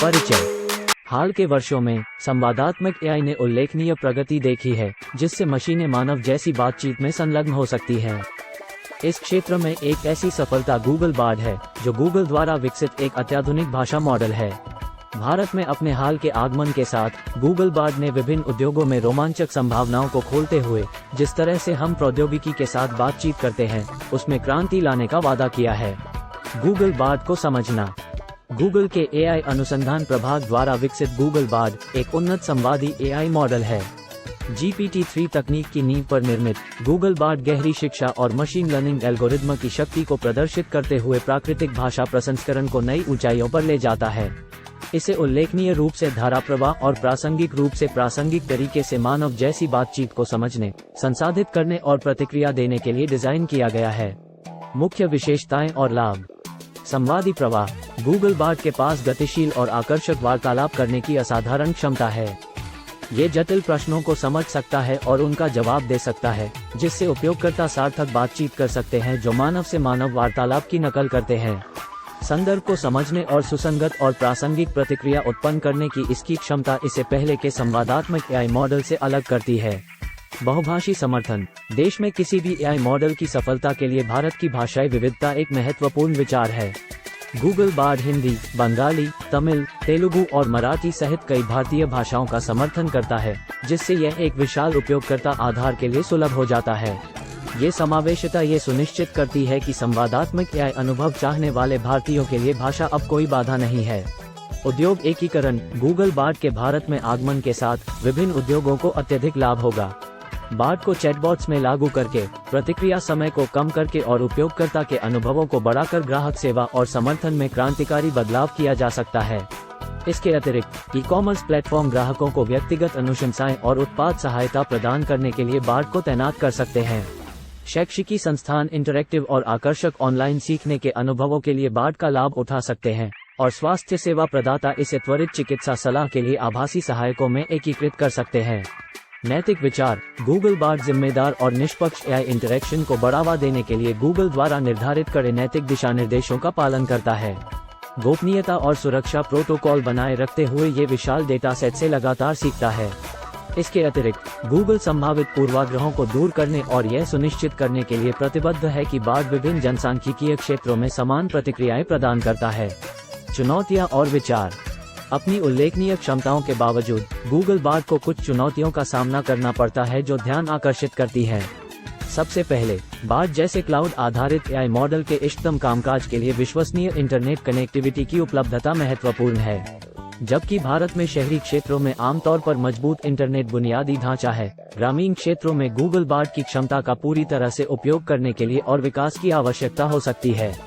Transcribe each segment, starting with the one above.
परिचय। हाल के वर्षों में संवादात्मक एआई ने उल्लेखनीय प्रगति देखी है, जिससे मशीनें मानव जैसी बातचीत में संलग्न हो सकती हैं। इस क्षेत्र में एक ऐसी सफलता गूगल बार्ड है, जो गूगल द्वारा विकसित एक अत्याधुनिक भाषा मॉडल है। भारत में अपने हाल के आगमन के साथ गूगल बार्ड ने विभिन्न उद्योगों में रोमांचक संभावनाओं को खोलते हुए जिस तरह से हम प्रौद्योगिकी के साथ बातचीत करते हैं, उसमें क्रांति लाने का वादा किया है। गूगल बार्ड को समझना। गूगल के एआई अनुसंधान प्रभाग द्वारा विकसित गूगल बार्ड एक उन्नत संवादी एआई मॉडल है। GPT-3 तकनीक की नींव पर निर्मित गूगल बार्ड गहरी शिक्षा और मशीन लर्निंग एल्गोरिदम की शक्ति को प्रदर्शित करते हुए प्राकृतिक भाषा प्रसंस्करण को नई ऊंचाइयों पर ले जाता है। इसे उल्लेखनीय रूप से धारा प्रवाह और प्रासंगिक रूप से प्रासंगिक तरीके से मानव जैसी बातचीत को समझने, संसाधित करने और प्रतिक्रिया देने के लिए डिजाइन किया गया है। मुख्य विशेषताएं और लाभ। संवादी प्रवाह। गूगल बार्ड के पास गतिशील और आकर्षक वार्तालाप करने की असाधारण क्षमता है। ये जटिल प्रश्नों को समझ सकता है और उनका जवाब दे सकता है, जिससे उपयोगकर्ता सार्थक बातचीत कर सकते हैं जो मानव से मानव वार्तालाप की नकल करते हैं। संदर्भ को समझने और सुसंगत और प्रासंगिक प्रतिक्रिया उत्पन्न करने की इसकी क्षमता इसे पहले के संवादात्मक एआई मॉडल से अलग करती है। बहुभाषी समर्थन। देश में किसी भी एआई मॉडल की सफलता के लिए भारत की भाषाई विविधता एक महत्वपूर्ण विचार है। गूगल बार्ड हिंदी, बंगाली, तमिल, तेलुगु और मराठी सहित कई भारतीय भाषाओं का समर्थन करता है, जिससे यह एक विशाल उपयोगकर्ता आधार के लिए सुलभ हो जाता है। ये समावेशिता ये सुनिश्चित करती है कि संवादात्मक एआई अनुभव चाहने वाले भारतीयों के लिए भाषा अब कोई बाधा नहीं है। उद्योग एकीकरण। गूगल बार्ड के भारत में आगमन के साथ विभिन्न उद्योगों को अत्यधिक लाभ होगा। बार्ड को चैटबॉट्स में लागू करके, प्रोत्साहन समय को कम करके और उपयोगकर्ता के अनुभवों को बढ़ाकर ग्राहक सेवा और समर्थन में क्रांतिकारी बदलाव किया जा सकता है। इसके अतिरिक्त ई-कॉमर्स प्लेटफॉर्म ग्राहकों को व्यक्तिगत अनुशंसाएं और उत्पाद सहायता प्रदान करने के लिए बार्ड को तैनात कर सकते हैं। शैक्षिकी संस्थान इंटरैक्टिव और आकर्षक ऑनलाइन सीखने के अनुभवों के लिए बार्ड का लाभ उठा सकते हैं, और स्वास्थ्य सेवा प्रदाता इसे त्वरित चिकित्सा सलाह के लिए आभासी सहायकों में एकीकृत कर सकते हैं। नैतिक विचार। गूगल बार्ड जिम्मेदार और निष्पक्ष एआई इंटरैक्शन को बढ़ावा देने के लिए गूगल द्वारा निर्धारित कड़े नैतिक दिशानिर्देशों का पालन करता है। गोपनीयता और सुरक्षा प्रोटोकॉल बनाए रखते हुए ये विशाल डेटा सेट से लगातार सीखता है। इसके अतिरिक्त गूगल संभावित पूर्वाग्रहों को दूर करने और यह सुनिश्चित करने के लिए प्रतिबद्ध है कि बार्ड विभिन्न जनसांख्यिकीय क्षेत्रों में समान प्रतिक्रियाएं प्रदान करता है। चुनौतियां और विचार। अपनी उल्लेखनीय क्षमताओं के बावजूद गूगल बार्ड को कुछ चुनौतियों का सामना करना पड़ता है जो ध्यान आकर्षित करती हैं। सबसे पहले, बार्ड जैसे क्लाउड आधारित एआई मॉडल के इष्टतम कामकाज के लिए विश्वसनीय इंटरनेट कनेक्टिविटी की उपलब्धता महत्वपूर्ण है। जबकि भारत में शहरी क्षेत्रों में आमतौर पर मजबूत इंटरनेट बुनियादी ढांचा है, ग्रामीण क्षेत्रों में गूगल बार्ड की क्षमता का पूरी तरह से उपयोग करने के लिए और विकास की आवश्यकता हो सकती है।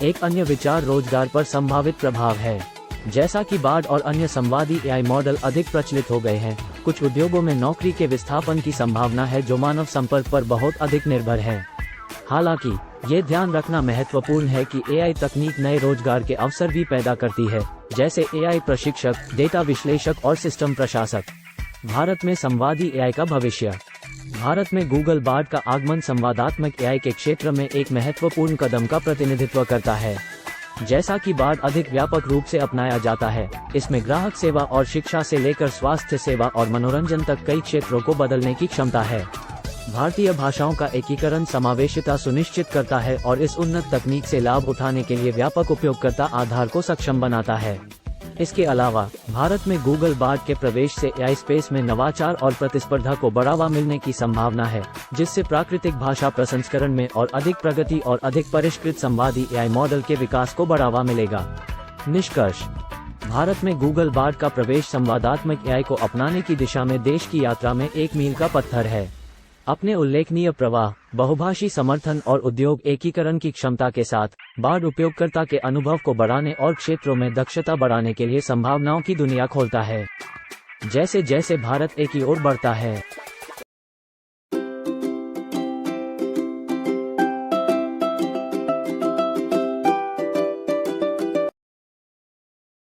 एक अन्य विचार रोजगार पर संभावित प्रभाव है। जैसा कि बार्ड और अन्य संवादी एआई मॉडल अधिक प्रचलित हो गए हैं, कुछ उद्योगों में नौकरी के विस्थापन की संभावना है जो मानव संपर्क पर बहुत अधिक निर्भर है। हालांकि ये ध्यान रखना महत्वपूर्ण है कि एआई तकनीक नए रोजगार के अवसर भी पैदा करती है, जैसे एआई प्रशिक्षक, डेटा विश्लेषक और सिस्टम प्रशासक। भारत में संवादी एआई का भविष्य। भारत में गूगल बार्ड का आगमन संवादात्मक एआई के क्षेत्र में एक महत्वपूर्ण कदम का प्रतिनिधित्व करता है। जैसा कि बार्ड अधिक व्यापक रूप से अपनाया जाता है, इसमें ग्राहक सेवा और शिक्षा से लेकर स्वास्थ्य सेवा और मनोरंजन तक कई क्षेत्रों को बदलने की क्षमता है। भारतीय भाषाओं का एकीकरण समावेशिता सुनिश्चित करता है और इस उन्नत तकनीक से लाभ उठाने के लिए व्यापक उपयोगकर्ता आधार को सक्षम बनाता है। इसके अलावा भारत में गूगल बार्ड के प्रवेश से एआई स्पेस में नवाचार और प्रतिस्पर्धा को बढ़ावा मिलने की संभावना है, जिससे प्राकृतिक भाषा प्रसंस्करण में और अधिक प्रगति और अधिक परिष्कृत संवादी एआई मॉडल के विकास को बढ़ावा मिलेगा। निष्कर्ष। भारत में गूगल बार्ड का प्रवेश संवादात्मक एआई को अपनाने की दिशा में देश की यात्रा में एक मील का पत्थर है। अपने उल्लेखनीय प्रवाह, बहुभाषी समर्थन और उद्योग एकीकरण की क्षमता के साथ बार्ड उपयोगकर्ता के अनुभव को बढ़ाने और क्षेत्रों में दक्षता बढ़ाने के लिए संभावनाओं की दुनिया खोलता है। जैसे जैसे भारत एक की ओर बढ़ता है,